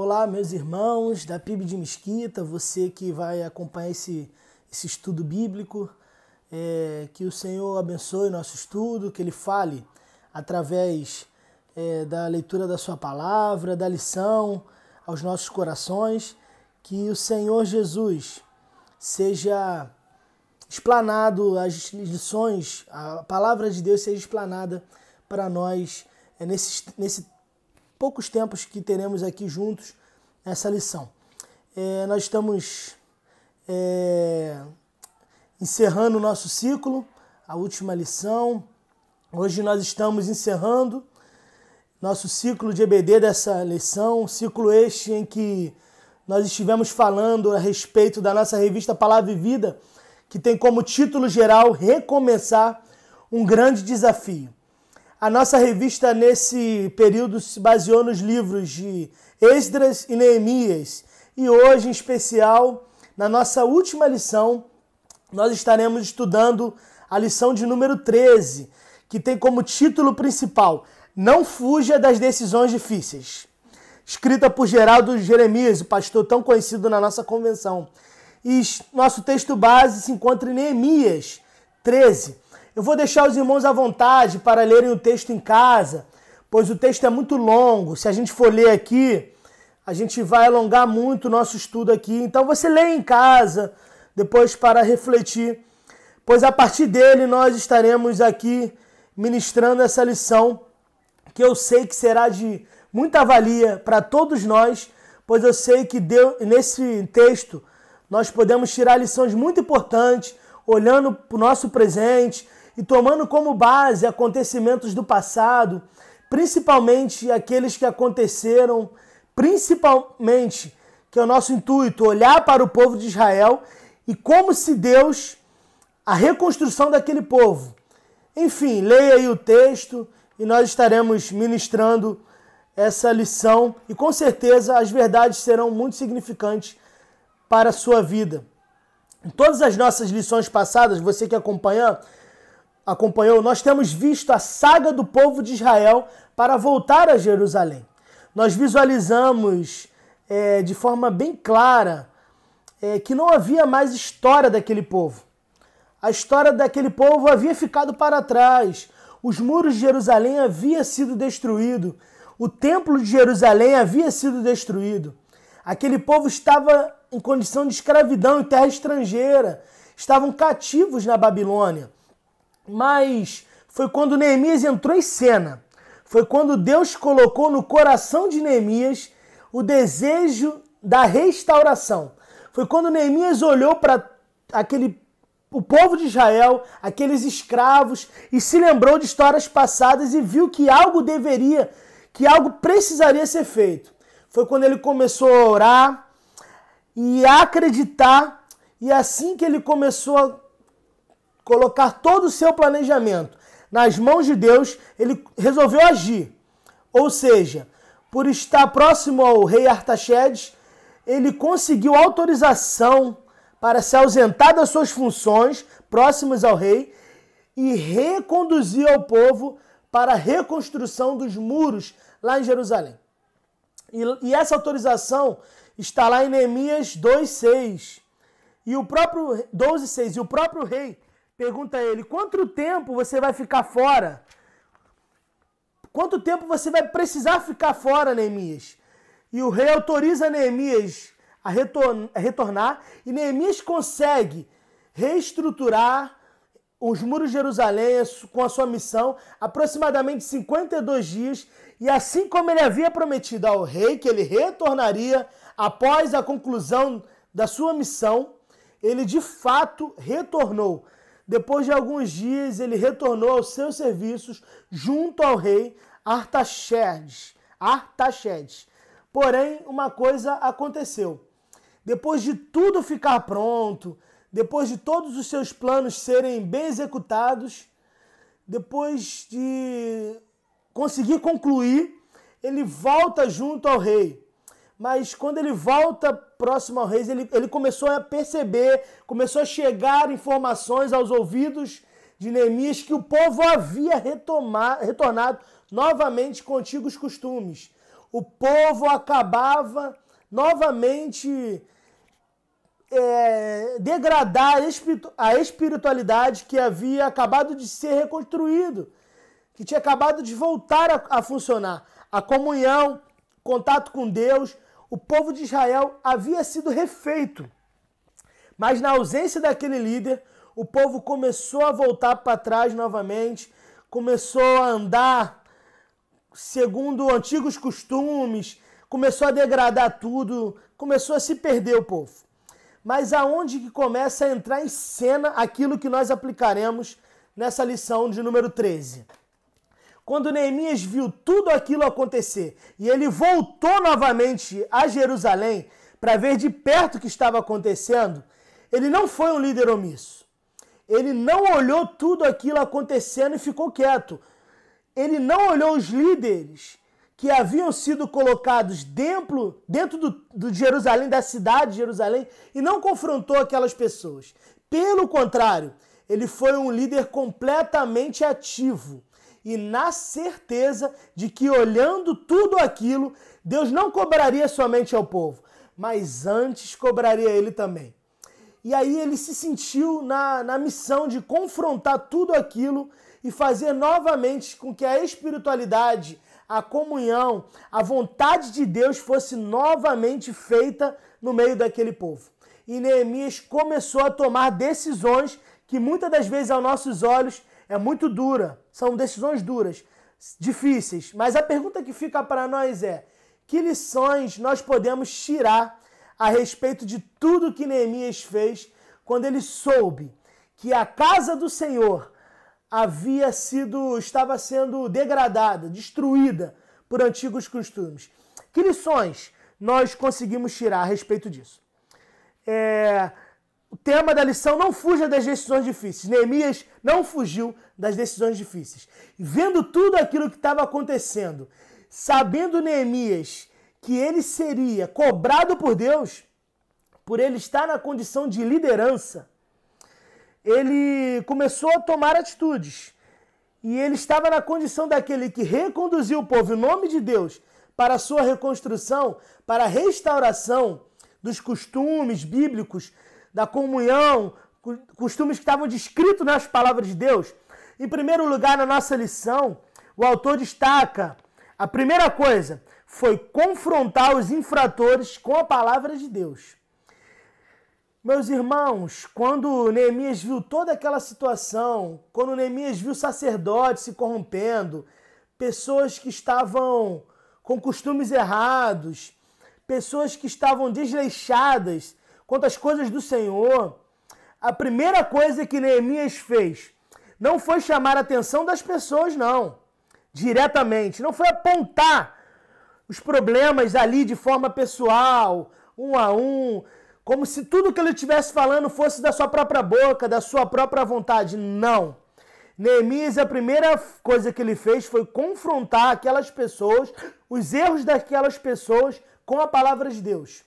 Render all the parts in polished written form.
Olá, meus irmãos da PIB de Mesquita, você que vai acompanhar esse estudo bíblico, que o Senhor abençoe nosso estudo, que Ele fale através da leitura da sua palavra, da lição aos nossos corações, que o Senhor Jesus seja explanado, as lições, a palavra de Deus seja explanada para nós nesse poucos tempos que teremos aqui juntos essa lição. Nós estamos encerrando o nosso ciclo, a última lição. Hoje nós estamos encerrando nosso ciclo de EBD dessa lição, ciclo este em que nós estivemos falando a respeito da nossa revista Palavra e Vida, que tem como título geral Recomeçar, um grande desafio. A nossa revista, nesse período, se baseou nos livros de Esdras e Neemias. E hoje, em especial, na nossa última lição, nós estaremos estudando a lição de número 13, que tem como título principal Não Fuja das Decisões Difíceis. Escrita por Geraldo Jeremias, o pastor tão conhecido na nossa convenção. E nosso texto base se encontra em Neemias 13. Eu vou deixar os irmãos à vontade para lerem o texto em casa, pois o texto é muito longo. Se a gente for ler aqui, a gente vai alongar muito o nosso estudo aqui. Então você lê em casa, depois para refletir, pois a partir dele nós estaremos aqui ministrando essa lição, que eu sei que será de muita valia para todos nós, pois eu sei que nesse texto nós podemos tirar lições muito importantes, olhando para o nosso presente e tomando como base acontecimentos do passado, principalmente aqueles que aconteceram, principalmente, que é o nosso intuito, olhar para o povo de Israel e como se Deus, a reconstrução daquele povo. Enfim, leia aí o texto e nós estaremos ministrando essa lição e com certeza as verdades serão muito significantes para a sua vida. Em todas as nossas lições passadas, você que acompanhou, nós temos visto a saga do povo de Israel para voltar a Jerusalém. Nós visualizamos de forma bem clara que não havia mais história daquele povo. A história daquele povo havia ficado para trás. Os muros de Jerusalém haviam sido destruídos. O templo de Jerusalém havia sido destruído. Aquele povo estava em condição de escravidão em terra estrangeira. Estavam cativos na Babilônia. Mas foi quando Neemias entrou em cena. Foi quando Deus colocou no coração de Neemias o desejo da restauração. Foi quando Neemias olhou para o povo de Israel, aqueles escravos, e se lembrou de histórias passadas e viu que algo precisaria ser feito. Foi quando ele começou a orar e a acreditar, e assim que ele começou a colocar todo o seu planejamento nas mãos de Deus, ele resolveu agir. Ou seja, por estar próximo ao rei Artaxerxes, ele conseguiu autorização para se ausentar das suas funções próximas ao rei e reconduzir ao povo para a reconstrução dos muros lá em Jerusalém. E essa autorização está lá em Neemias 2:6. E o próprio 12:6, e o próprio rei pergunta a ele: quanto tempo você vai ficar fora? Quanto tempo você vai precisar ficar fora, Neemias? E o rei autoriza Neemias a retornar, e Neemias consegue reestruturar os muros de Jerusalém com a sua missão, aproximadamente 52 dias, e assim como ele havia prometido ao rei que ele retornaria após a conclusão da sua missão, ele de fato retornou. Depois de alguns dias, ele retornou aos seus serviços junto ao rei Artaxerxes. Porém, uma coisa aconteceu. Depois de tudo ficar pronto, depois de todos os seus planos serem bem executados, depois de conseguir concluir, ele volta junto ao rei. Mas quando ele volta próximo ao rei, ele começou a perceber, começou a chegar informações aos ouvidos de Neemias que o povo havia retornado novamente com antigos costumes. o povo acabava novamente degradar a espiritualidade que havia acabado de ser reconstruído, que tinha acabado de voltar a funcionar. A comunhão, contato com Deus, o povo de Israel havia sido refeito. Mas na ausência daquele líder, o povo começou a voltar para trás novamente, começou a andar segundo antigos costumes, começou a degradar tudo, começou a se perder o povo. Mas aonde que começa a entrar em cena aquilo que nós aplicaremos nessa lição de número 13? Quando Neemias viu tudo aquilo acontecer e ele voltou novamente a Jerusalém para ver de perto o que estava acontecendo, ele não foi um líder omisso. Ele não olhou tudo aquilo acontecendo e ficou quieto. Ele não olhou os líderes que haviam sido colocados dentro do Jerusalém, da cidade de Jerusalém, e não confrontou aquelas pessoas. Pelo contrário, ele foi um líder completamente ativo e na certeza de que, olhando tudo aquilo, Deus não cobraria somente ao povo, mas antes cobraria ele também. E aí ele se sentiu na missão de confrontar tudo aquilo e fazer novamente com que a espiritualidade, a comunhão, a vontade de Deus fosse novamente feita no meio daquele povo. E Neemias começou a tomar decisões que muitas das vezes aos nossos olhos é muito dura, são decisões duras, difíceis. Mas a pergunta que fica para nós é: que lições nós podemos tirar a respeito de tudo que Neemias fez quando ele soube que a casa do Senhor estava sendo degradada, destruída por antigos costumes? Que lições nós conseguimos tirar a respeito disso? O tema da lição: não fuja das decisões difíceis. Neemias não fugiu das decisões difíceis. Vendo tudo aquilo que estava acontecendo, sabendo Neemias que ele seria cobrado por Deus, por ele estar na condição de liderança, ele começou a tomar atitudes. E ele estava na condição daquele que reconduziu o povo em nome de Deus para a sua reconstrução, para a restauração dos costumes bíblicos, da comunhão, costumes que estavam descritos nas palavras de Deus. Em primeiro lugar, na nossa lição, o autor destaca: a primeira coisa foi confrontar os infratores com a palavra de Deus. Meus irmãos, quando Neemias viu toda aquela situação, quando Neemias viu sacerdotes se corrompendo, pessoas que estavam com costumes errados, pessoas que estavam desleixadas quanto às coisas do Senhor, a primeira coisa que Neemias fez não foi chamar a atenção das pessoas, não, diretamente, não foi apontar os problemas ali de forma pessoal, um a um, como se tudo que ele estivesse falando fosse da sua própria boca, da sua própria vontade. Não. Neemias, a primeira coisa que ele fez foi confrontar aquelas pessoas, os erros daquelas pessoas, com a palavra de Deus.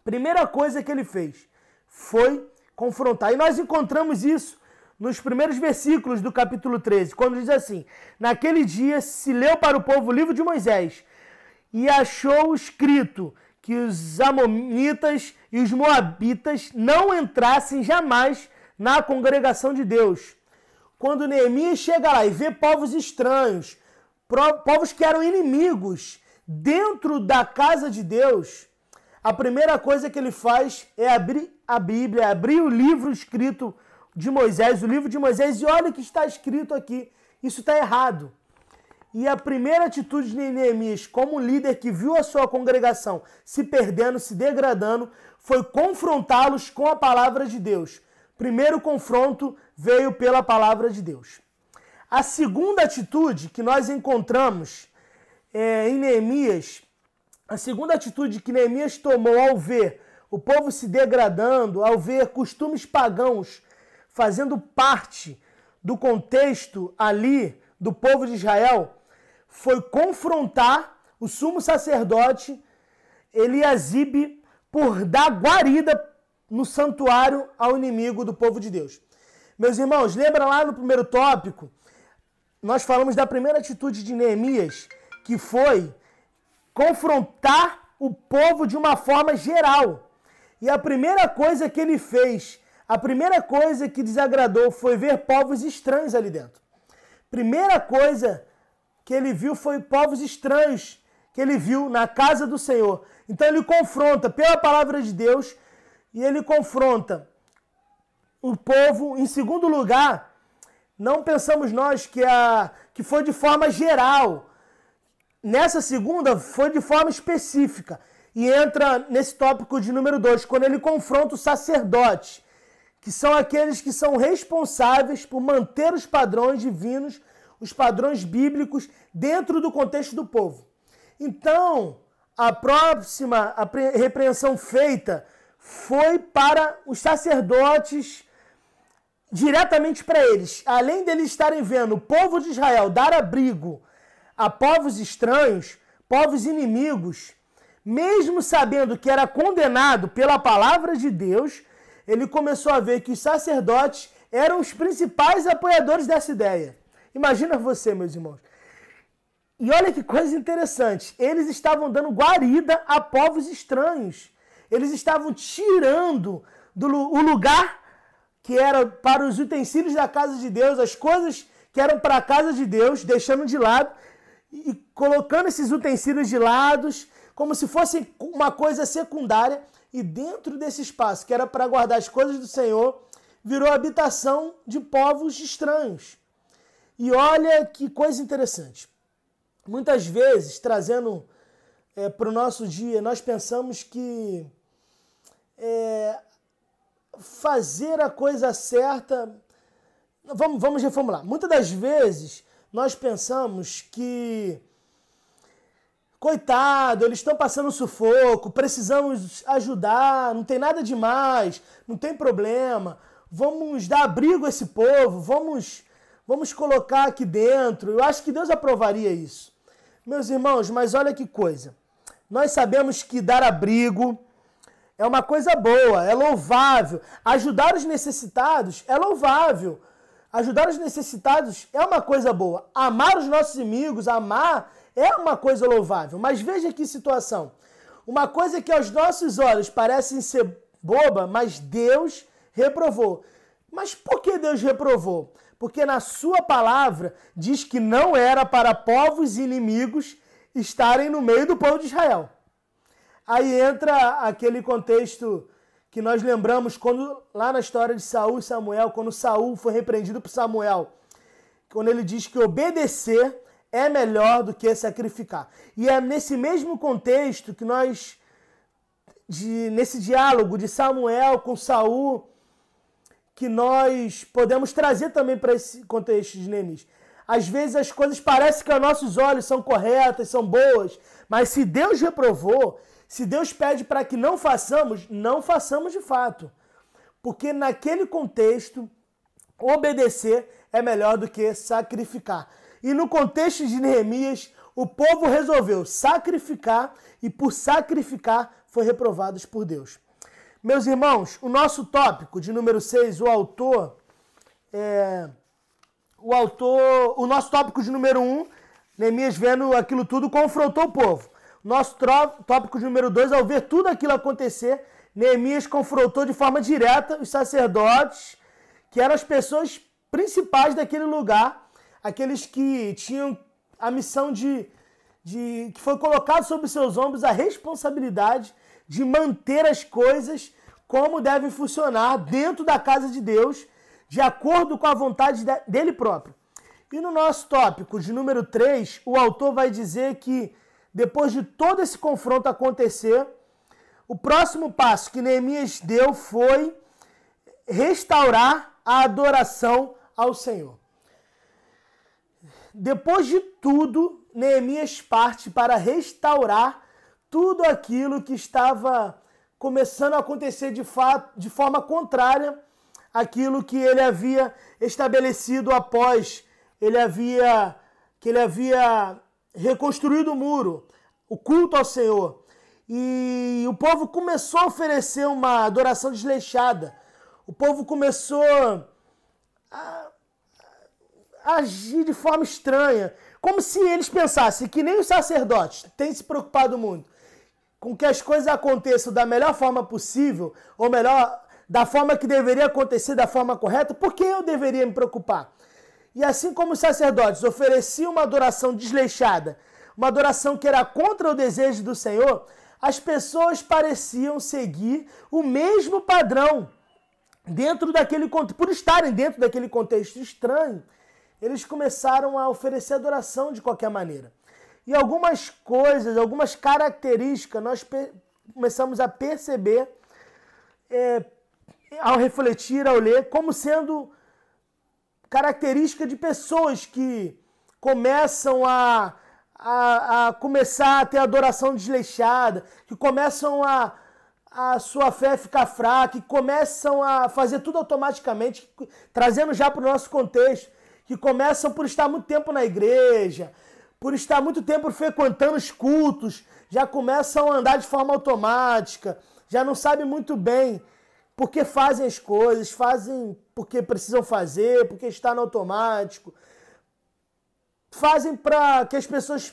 Primeira coisa que ele fez foi confrontar. E nós encontramos isso nos primeiros versículos do capítulo 13, quando diz assim: naquele dia se leu para o povo o livro de Moisés, e achou escrito que os amonitas e os moabitas não entrassem jamais na congregação de Deus. Quando Neemias chega lá e vê povos estranhos, povos que eram inimigos, dentro da casa de Deus, a primeira coisa que ele faz é abrir a Bíblia, abrir o livro escrito de Moisés, o livro de Moisés, e olha o que está escrito aqui. Isso está errado. E a primeira atitude de Neemias, como líder que viu a sua congregação se perdendo, se degradando, foi confrontá-los com a palavra de Deus. Primeiro confronto veio pela palavra de Deus. A segunda atitude que nós encontramos em Neemias, a segunda atitude que Neemias tomou ao ver o povo se degradando, ao ver costumes pagãos fazendo parte do contexto ali do povo de Israel, foi confrontar o sumo sacerdote Eliasibe por dar guarida no santuário ao inimigo do povo de Deus. Meus irmãos, lembra lá no primeiro tópico, nós falamos da primeira atitude de Neemias, que foi confrontar o povo de uma forma geral. E a primeira coisa que ele fez, a primeira coisa que desagradou foi ver povos estranhos ali dentro. Primeira coisa que ele viu foi povos estranhos que ele viu na casa do Senhor. Então ele confronta pela palavra de Deus e ele confronta o povo. Em segundo lugar, não pensamos nós que foi de forma geral. Nessa segunda, foi de forma específica. E entra nesse tópico de número 2, quando ele confronta os sacerdotes, que são aqueles que são responsáveis por manter os padrões divinos, os padrões bíblicos, dentro do contexto do povo. Então, a repreensão feita foi para os sacerdotes, diretamente para eles. Além deles estarem vendo o povo de Israel dar abrigo a povos estranhos, povos inimigos, mesmo sabendo que era condenado pela palavra de Deus, ele começou a ver que os sacerdotes eram os principais apoiadores dessa ideia. Imagina você, meus irmãos. E olha que coisa interessante, eles estavam dando guarida a povos estranhos. Eles estavam tirando o lugar que era para os utensílios da casa de Deus, as coisas que eram para a casa de Deus, deixando de lado e colocando esses utensílios de lado, como se fosse uma coisa secundária, e dentro desse espaço, que era para guardar as coisas do Senhor, virou habitação de povos estranhos. E olha que coisa interessante. Muitas vezes, trazendo para o nosso dia, nós pensamos que fazer a coisa certa... Vamos reformular. Muitas das vezes, nós pensamos que, coitado, eles estão passando sufoco, precisamos ajudar, não tem nada demais, não tem problema, vamos dar abrigo a esse povo, vamos colocar aqui dentro. Eu acho que Deus aprovaria isso. Meus irmãos, mas olha que coisa. Nós sabemos que dar abrigo é uma coisa boa, é louvável. Ajudar os necessitados é louvável. Ajudar os necessitados é uma coisa boa. Amar os nossos inimigos, amar, é uma coisa louvável. Mas veja que situação. Uma coisa que aos nossos olhos parece ser boba, mas Deus reprovou. Mas por que Deus reprovou? Porque na sua palavra diz que não era para povos inimigos estarem no meio do povo de Israel. Aí entra aquele contexto que nós lembramos quando, lá na história de Saul e Samuel, quando Saul foi repreendido por Samuel, quando ele diz que obedecer é melhor do que sacrificar. E é nesse mesmo contexto que nós, nesse diálogo de Samuel com Saul, que nós podemos trazer também para esse contexto de Neemias. Às vezes as coisas parecem que aos nossos olhos são corretas, são boas, mas se Deus reprovou, se Deus pede para que não façamos de fato. Porque naquele contexto, obedecer é melhor do que sacrificar. E no contexto de Neemias, o povo resolveu sacrificar e por sacrificar foi reprovados por Deus. Meus irmãos, o nosso tópico de número 6, o nosso tópico de número 1, Neemias vendo aquilo tudo, confrontou o povo. Nosso tópico de número 2, ao ver tudo aquilo acontecer, Neemias confrontou de forma direta os sacerdotes, que eram as pessoas principais daquele lugar, aqueles que tinham a missão que foi colocado sobre seus ombros a responsabilidade de manter as coisas como devem funcionar dentro da casa de Deus, de acordo com a vontade dele próprio. E no nosso tópico de número 3, o autor vai dizer que depois de todo esse confronto acontecer, o próximo passo que Neemias deu foi restaurar a adoração ao Senhor. Depois de tudo, Neemias parte para restaurar tudo aquilo que estava começando a acontecer de forma contrária àquilo que ele havia estabelecido após que ele havia reconstruído o muro, o culto ao Senhor. E o povo começou a oferecer uma adoração desleixada. O povo começou agir de forma estranha, como se eles pensassem que nem os sacerdotes têm se preocupado muito com que as coisas aconteçam da melhor forma possível, ou melhor, da forma que deveria acontecer, da forma correta, por que eu deveria me preocupar? E assim como os sacerdotes ofereciam uma adoração desleixada, uma adoração que era contra o desejo do Senhor, as pessoas pareciam seguir o mesmo padrão dentro daquele contexto. Por estarem dentro daquele contexto estranho, eles começaram a oferecer adoração de qualquer maneira. E algumas coisas, algumas características nós começamos a perceber ao refletir, ao ler, como sendo característica de pessoas que começam a começar a ter adoração desleixada, que começam a sua fé ficar fraca, que começam a fazer tudo automaticamente, trazendo já para o nosso contexto, que começam por estar muito tempo na igreja, por estar muito tempo frequentando os cultos, já começam a andar de forma automática, já não sabem muito bem porque fazem as coisas, fazem porque precisam fazer, porque está no automático, fazem para que as pessoas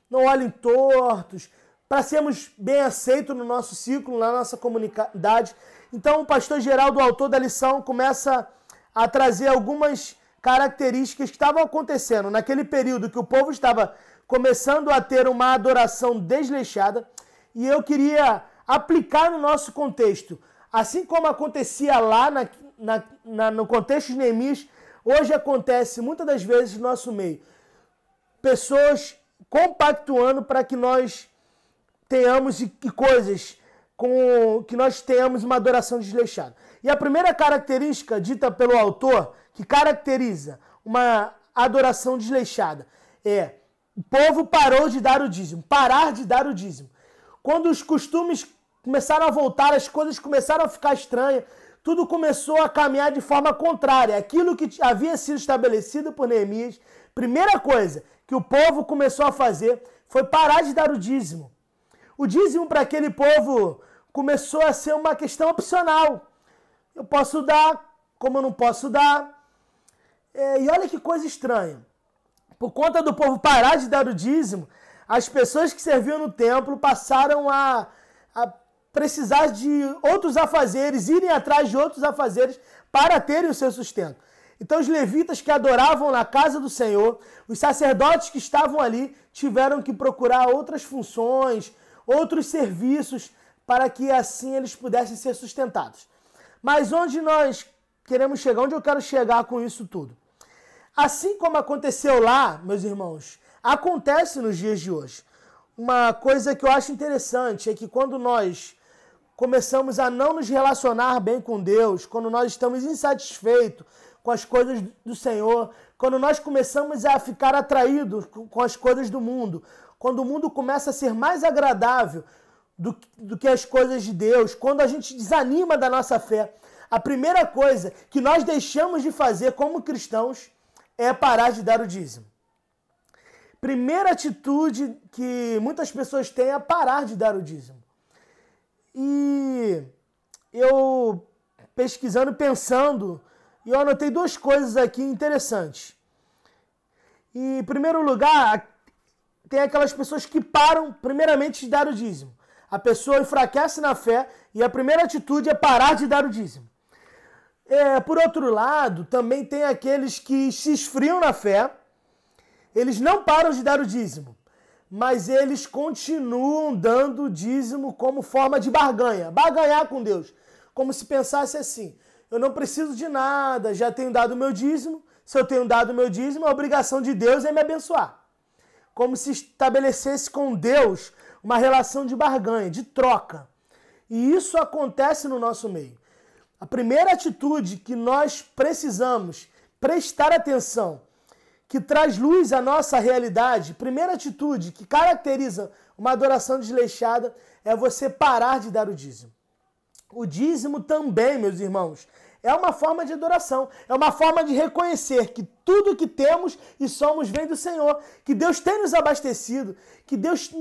não olhem tortos, para sermos bem aceitos no nosso ciclo, na nossa comunidade. Então o pastor Geraldo, o autor da lição, começa a trazer algumas características que estavam acontecendo naquele período que o povo estava começando a ter uma adoração desleixada, e eu queria aplicar no nosso contexto. Assim como acontecia lá no contexto de Neemias, hoje acontece muitas das vezes no nosso meio. Pessoas compactuando para que nós tenhamos coisas que nós tenhamos uma adoração desleixada. E a primeira característica dita pelo autor, que caracteriza uma adoração desleixada, é: o povo parou de dar o dízimo. Parar de dar o dízimo. Quando os costumes começaram a voltar, as coisas começaram a ficar estranhas, tudo começou a caminhar de forma contrária. Aquilo que havia sido estabelecido por Neemias, primeira coisa que o povo começou a fazer foi parar de dar o dízimo. O dízimo para aquele povo começou a ser uma questão opcional. Eu posso dar, como eu não posso dar. E olha que coisa estranha. Por conta do povo parar de dar o dízimo, as pessoas que serviam no templo passaram a precisar de outros afazeres, irem atrás de outros afazeres para terem o seu sustento. Então os levitas que adoravam na casa do Senhor, os sacerdotes que estavam ali, tiveram que procurar outras funções, outros serviços, para que assim eles pudessem ser sustentados. Mas onde nós queremos chegar, onde eu quero chegar com isso tudo? Assim como aconteceu lá, meus irmãos, acontece nos dias de hoje. Uma coisa que eu acho interessante é que quando nós começamos a não nos relacionar bem com Deus, quando nós estamos insatisfeitos com as coisas do Senhor, quando nós começamos a ficar atraídos com as coisas do mundo, quando o mundo começa a ser mais agradável do que as coisas de Deus, quando a gente desanima da nossa fé, a primeira coisa que nós deixamos de fazer como cristãos é parar de dar o dízimo. Primeira atitude que muitas pessoas têm é parar de dar o dízimo. E eu pesquisando, pensando, eu anotei duas coisas aqui interessantes. E, em primeiro lugar, tem aquelas pessoas que param primeiramente de dar o dízimo. A pessoa enfraquece na fé e a primeira atitude é parar de dar o dízimo. Por outro lado, também tem aqueles que se esfriam na fé, eles não param de dar o dízimo, mas eles continuam dando o dízimo como forma de barganhar com Deus, como se pensasse assim: eu não preciso de nada, já tenho dado o meu dízimo, se eu tenho dado o meu dízimo, a obrigação de Deus é me abençoar. Como se estabelecesse com Deus uma relação de barganha, de troca. E isso acontece no nosso meio. A primeira atitude que nós precisamos prestar atenção, que traz luz à nossa realidade, primeira atitude que caracteriza uma adoração desleixada, é você parar de dar o dízimo. O dízimo também, meus irmãos, é uma forma de adoração, é uma forma de reconhecer que tudo que temos e somos vem do Senhor, que Deus tem nos abastecido, que Deus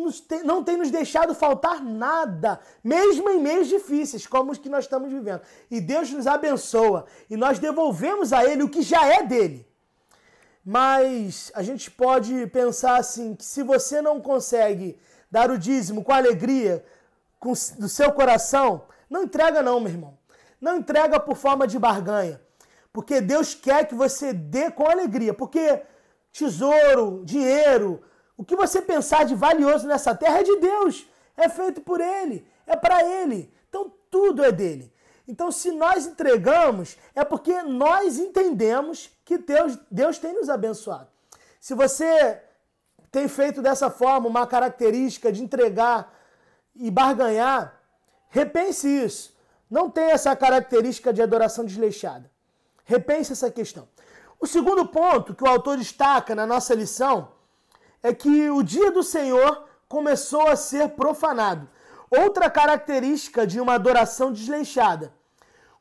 não tem nos deixado faltar nada, mesmo em meios difíceis, como os que nós estamos vivendo. E Deus nos abençoa, e nós devolvemos a Ele o que já é dele. Mas a gente pode pensar assim, que se você não consegue dar o dízimo com alegria, do seu coração, não entrega não, meu irmão. Não entrega por forma de barganha. Porque Deus quer que você dê com alegria. Porque tesouro, dinheiro, o que você pensar de valioso nessa terra é de Deus. É feito por Ele. É para Ele. Então tudo é dele. Então se nós entregamos, é porque nós entendemos que Deus tem nos abençoado. Se você tem feito dessa forma uma característica de entregar e barganhar, repense isso. Não tem essa característica de adoração desleixada. Repense essa questão. O segundo ponto que o autor destaca na nossa lição é que o dia do Senhor começou a ser profanado. Outra característica de uma adoração desleixada.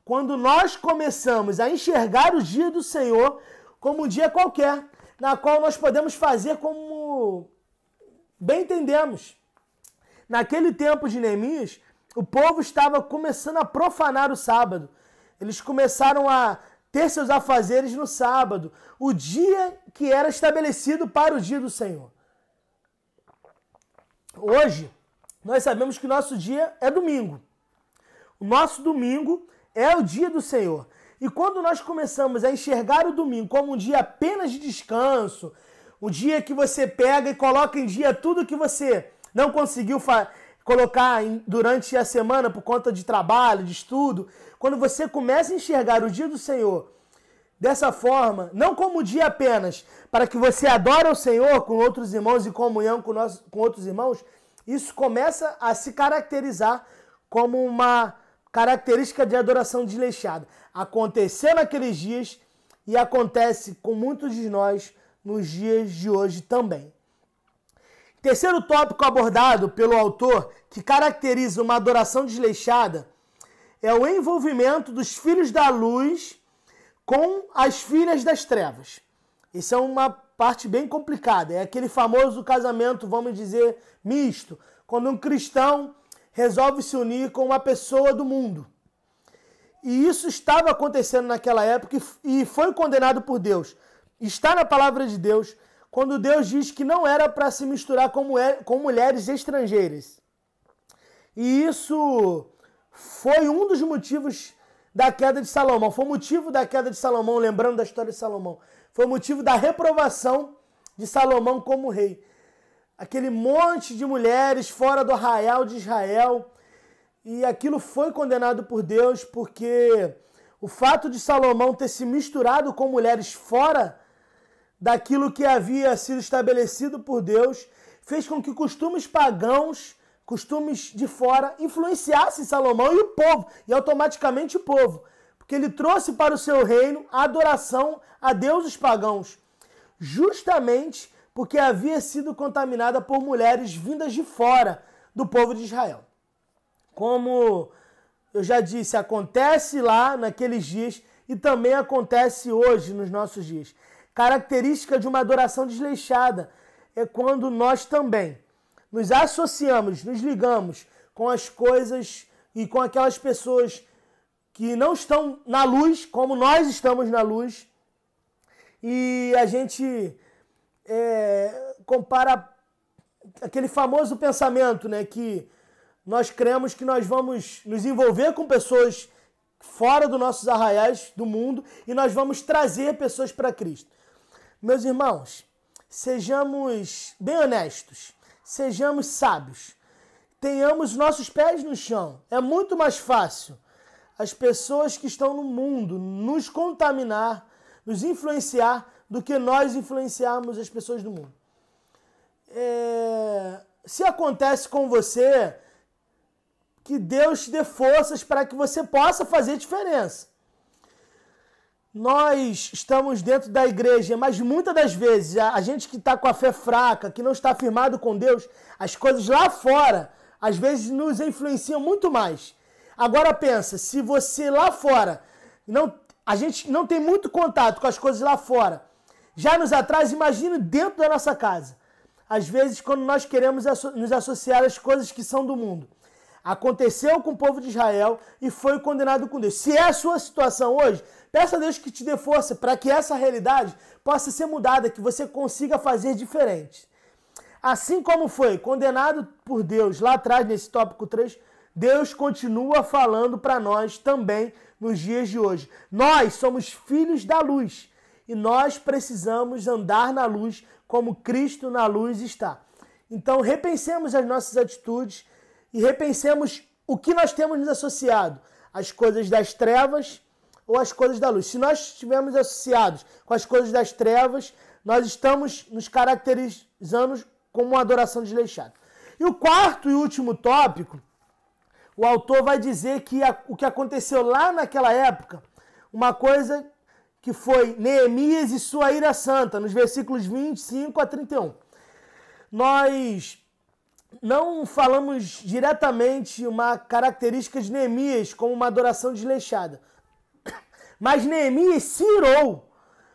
Quando nós começamos a enxergar o dia do Senhor como um dia qualquer, na qual nós podemos fazer como bem entendemos. Naquele tempo de Neemias, o povo estava começando a profanar o sábado. Eles começaram a ter seus afazeres no sábado, o dia que era estabelecido para o dia do Senhor. Hoje, nós sabemos que nosso dia é domingo. O nosso domingo é o dia do Senhor. E quando nós começamos a enxergar o domingo como um dia apenas de descanso, um dia que você pega e coloca em dia tudo que você não conseguiu colocar durante a semana por conta de trabalho, de estudo, quando você começa a enxergar o dia do Senhor dessa forma, não como um dia apenas para que você adore o Senhor com outros irmãos e comunhão com outros irmãos, isso começa a se caracterizar como uma característica de adoração desleixada. Aconteceu naqueles dias e acontece com muitos de nós nos dias de hoje também. Terceiro tópico abordado pelo autor que caracteriza uma adoração desleixada é o envolvimento dos filhos da luz com as filhas das trevas. Isso é uma parte bem complicada. É aquele famoso casamento, vamos dizer, misto, quando um cristão resolve se unir com uma pessoa do mundo. E isso estava acontecendo naquela época e foi condenado por Deus. Está na palavra de Deus, quando Deus diz que não era para se misturar com mulheres estrangeiras. E isso foi um dos motivos da queda de Salomão. Foi o motivo da queda de Salomão, lembrando da história de Salomão. Foi o motivo da reprovação de Salomão como rei. Aquele monte de mulheres fora do arraial de Israel. E aquilo foi condenado por Deus porque o fato de Salomão ter se misturado com mulheres fora daquilo que havia sido estabelecido por Deus, fez com que costumes pagãos, costumes de fora, influenciassem Salomão e o povo, e automaticamente o povo, porque ele trouxe para o seu reino a adoração a deuses pagãos, justamente porque havia sido contaminada por mulheres vindas de fora do povo de Israel. Como eu já disse, acontece lá naqueles dias e também acontece hoje nos nossos dias. Característica de uma adoração desleixada é quando nós também nos associamos, nos ligamos com as coisas e com aquelas pessoas que não estão na luz, como nós estamos na luz, e a gente compara aquele famoso pensamento, né, que nós cremos que nós vamos nos envolver com pessoas fora dos nossos arraiais do mundo e nós vamos trazer pessoas para Cristo. Meus irmãos, sejamos bem honestos, sejamos sábios, tenhamos nossos pés no chão. É muito mais fácil as pessoas que estão no mundo nos contaminar, nos influenciar, do que nós influenciarmos as pessoas do mundo. Se acontece com você, que Deus te dê forças para que você possa fazer diferença. Nós estamos dentro da igreja, mas muitas das vezes a gente que está com a fé fraca, que não está firmado com Deus, as coisas lá fora, às vezes nos influenciam muito mais. Agora pensa, se você lá fora, a gente não tem muito contato com as coisas lá fora, já nos atrás, imagine dentro da nossa casa. Às vezes, quando nós queremos nos associar às coisas que são do mundo, aconteceu com o povo de Israel e foi condenado com Deus. Se é a sua situação hoje, peça a Deus que te dê força para que essa realidade possa ser mudada, que você consiga fazer diferente. Assim como foi condenado por Deus lá atrás, nesse tópico 3, Deus continua falando para nós também nos dias de hoje. Nós somos filhos da luz e nós precisamos andar na luz como Cristo na luz está. Então repensemos as nossas atitudes e repensemos o que nós temos nos associado, as coisas das trevas ou as coisas da luz. Se nós estivermos associados com as coisas das trevas, nós estamos nos caracterizando como uma adoração desleixada. E o quarto e último tópico, o autor vai dizer que o que aconteceu lá naquela época, uma coisa que foi Neemias e sua ira santa, nos versículos 25 a 31. Nós não falamos diretamente uma característica de Neemias como uma adoração desleixada, mas Neemias se irou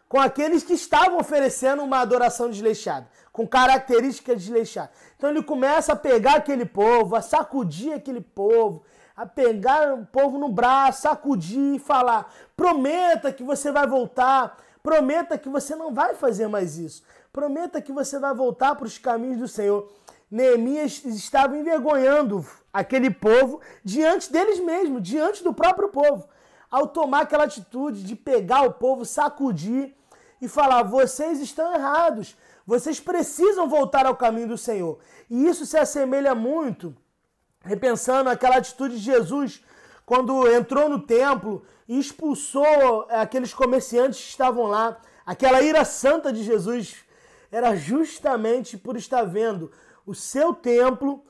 com aqueles que estavam oferecendo uma adoração desleixada, com características desleixadas. Então ele começa a pegar aquele povo, a sacudir aquele povo, a pegar o povo no braço, sacudir e falar: prometa que você vai voltar, prometa que você não vai fazer mais isso, prometa que você vai voltar para os caminhos do Senhor. Neemias estava envergonhando aquele povo diante deles mesmos, diante do próprio povo, ao tomar aquela atitude de pegar o povo, sacudir e falar: vocês estão errados, vocês precisam voltar ao caminho do Senhor. E isso se assemelha muito, repensando aquela atitude de Jesus, quando entrou no templo e expulsou aqueles comerciantes que estavam lá. Aquela ira santa de Jesus era justamente por estar vendo o seu templo,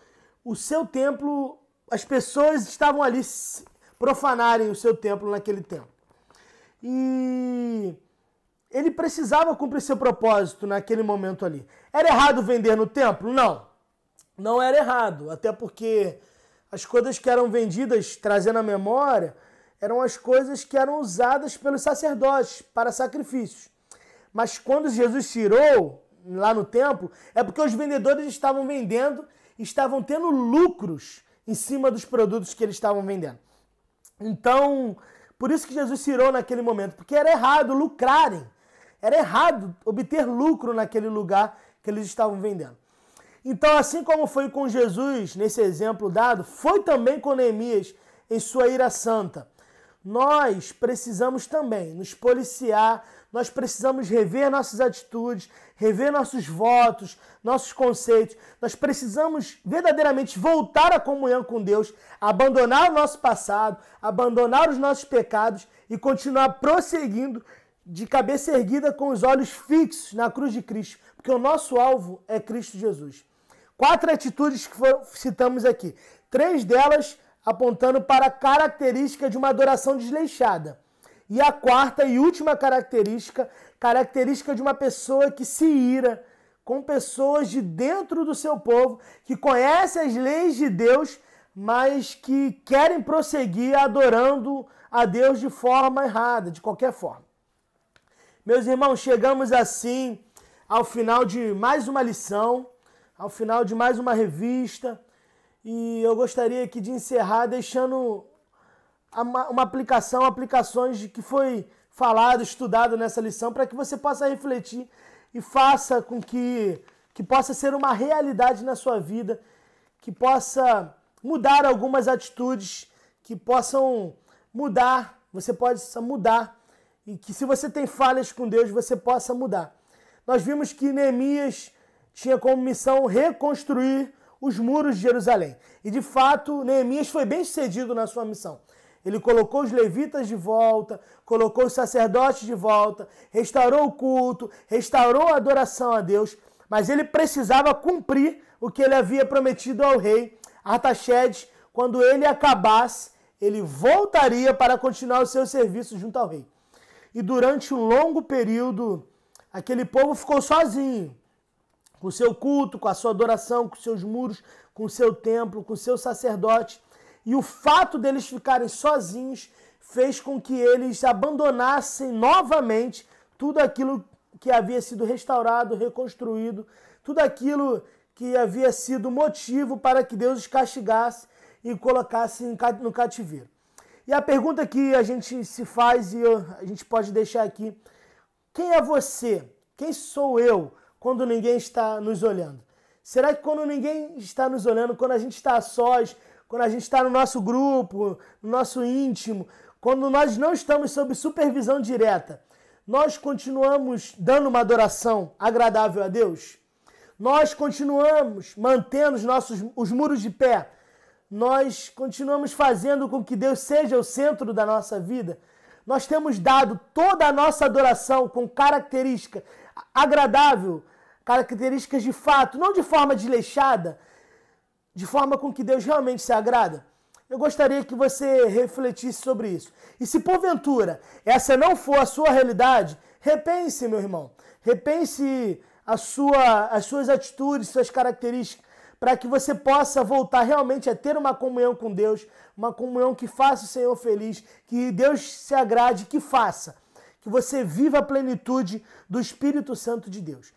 as pessoas estavam ali profanarem o seu templo naquele tempo. E ele precisava cumprir seu propósito naquele momento ali. Era errado vender no templo? Não. Não era errado, até porque as coisas que eram vendidas, trazendo a memória, eram as coisas que eram usadas pelos sacerdotes para sacrifícios. Mas quando Jesus tirou lá no templo, é porque os vendedores estavam vendendo, estavam tendo lucros em cima dos produtos que eles estavam vendendo. Então, por isso que Jesus tirou naquele momento, porque era errado lucrarem, era errado obter lucro naquele lugar que eles estavam vendendo. Então, assim como foi com Jesus, nesse exemplo dado, foi também com Neemias em sua ira santa. Nós precisamos também nos policiar, nós precisamos rever nossas atitudes, rever nossos votos, nossos conceitos. Nós precisamos verdadeiramente voltar à comunhão com Deus, abandonar o nosso passado, abandonar os nossos pecados e continuar prosseguindo de cabeça erguida com os olhos fixos na cruz de Cristo, porque o nosso alvo é Cristo Jesus. 4 atitudes que citamos aqui. 3 delas apontando para a característica de uma adoração desleixada. E a 4ª e última característica de uma pessoa que se ira com pessoas de dentro do seu povo, que conhecem as leis de Deus, mas que querem prosseguir adorando a Deus de forma errada, de qualquer forma. Meus irmãos, chegamos assim ao final de mais uma lição, ao final de mais uma revista, e eu gostaria aqui de encerrar deixando aplicações de que foi falado, estudado nessa lição, para que você possa refletir e faça com que possa ser uma realidade na sua vida, que possa mudar algumas atitudes, que possam mudar, você possa mudar, e que se você tem falhas com Deus, você possa mudar. Nós vimos que Neemias tinha como missão reconstruir os muros de Jerusalém. E de fato, Neemias foi bem sucedido na sua missão. Ele colocou os levitas de volta, colocou os sacerdotes de volta, restaurou o culto, restaurou a adoração a Deus, mas ele precisava cumprir o que ele havia prometido ao rei Artaxerxes. Quando ele acabasse, ele voltaria para continuar o seu serviço junto ao rei. E durante um longo período, aquele povo ficou sozinho, com o seu culto, com a sua adoração, com seus muros, com o seu templo, com o seu sacerdote. E o fato deles ficarem sozinhos fez com que eles abandonassem novamente tudo aquilo que havia sido restaurado, reconstruído, tudo aquilo que havia sido motivo para que Deus os castigasse e colocasse no cativeiro. E a pergunta que a gente se faz e a gente pode deixar aqui: quem é você? Quem sou eu quando ninguém está nos olhando? Será que quando ninguém está nos olhando, quando a gente está a sós, quando a gente está no nosso grupo, no nosso íntimo, quando nós não estamos sob supervisão direta, nós continuamos dando uma adoração agradável a Deus? Nós continuamos mantendo os muros de pé? Nós continuamos fazendo com que Deus seja o centro da nossa vida? Nós temos dado toda a nossa adoração com característica agradável, características de fato, não de forma desleixada, de forma com que Deus realmente se agrada? Eu gostaria que você refletisse sobre isso. E se porventura essa não for a sua realidade, repense, meu irmão. Repense as suas atitudes, suas características, para que você possa voltar realmente a ter uma comunhão com Deus, uma comunhão que faça o Senhor feliz, que Deus se agrade, que faça, que você viva a plenitude do Espírito Santo de Deus.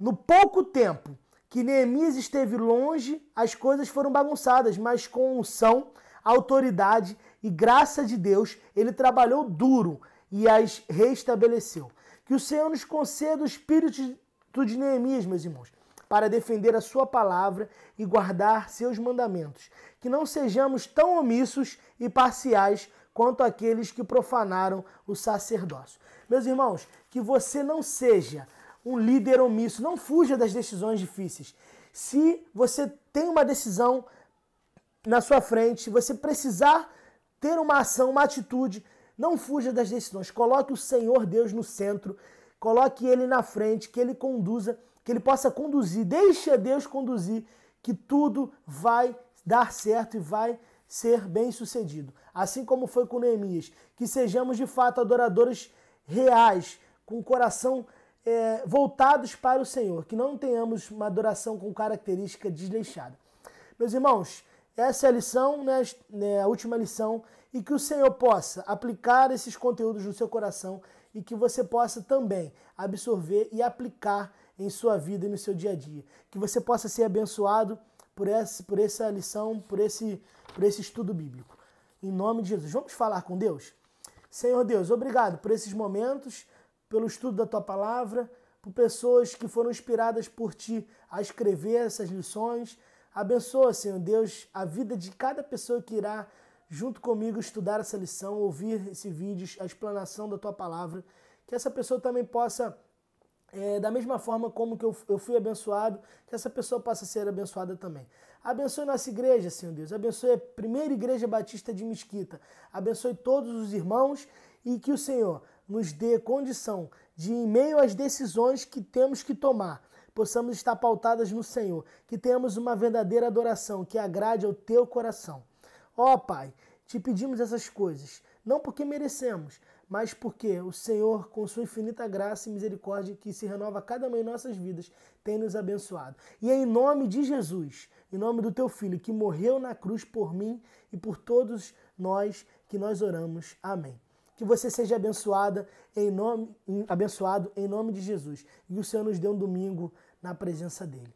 No pouco tempo que Neemias esteve longe, as coisas foram bagunçadas, mas com unção, autoridade e graça de Deus, ele trabalhou duro e as restabeleceu. Que o Senhor nos conceda o espírito de Neemias, meus irmãos, para defender a sua palavra e guardar seus mandamentos. Que não sejamos tão omissos e parciais quanto aqueles que profanaram o sacerdócio. Meus irmãos, que você não seja um líder omisso, não fuja das decisões difíceis. Se você tem uma decisão na sua frente, se você precisar ter uma ação, uma atitude, não fuja das decisões. Coloque o Senhor Deus no centro, coloque Ele na frente, que Ele conduza, que Ele possa conduzir, deixe Deus conduzir, que tudo vai dar certo e vai ser bem sucedido. Assim como foi com Neemias, que sejamos de fato adoradores reais, com o coração voltados para o Senhor, que não tenhamos uma adoração com característica desleixada. Meus irmãos, essa é a lição, né, a última lição, e que o Senhor possa aplicar esses conteúdos no seu coração e que você possa também absorver e aplicar em sua vida e no seu dia a dia. Que você possa ser abençoado por essa lição, por esse estudo bíblico. Em nome de Jesus. Vamos falar com Deus? Senhor Deus, obrigado por esses momentos, pelo estudo da Tua Palavra, por pessoas que foram inspiradas por Ti a escrever essas lições. Abençoa, Senhor Deus, a vida de cada pessoa que irá, junto comigo, estudar essa lição, ouvir esse vídeo, a explanação da Tua Palavra. Que essa pessoa também possa, da mesma forma como que eu fui abençoado, que essa pessoa possa ser abençoada também. Abençoe nossa igreja, Senhor Deus. Abençoe a primeira igreja batista de Mesquita. Abençoe todos os irmãos e que o Senhor nos dê condição de, em meio às decisões que temos que tomar, possamos estar pautadas no Senhor, que tenhamos uma verdadeira adoração que agrade ao Teu coração. Ó Pai, Te pedimos essas coisas, não porque merecemos, mas porque o Senhor, com Sua infinita graça e misericórdia, que se renova cada manhã em nossas vidas, tem nos abençoado. E é em nome de Jesus, em nome do Teu Filho, que morreu na cruz por mim e por todos nós, que nós oramos. Amém. Que você seja abençoado em nome de Jesus. E o Senhor nos dê um domingo na presença dEle.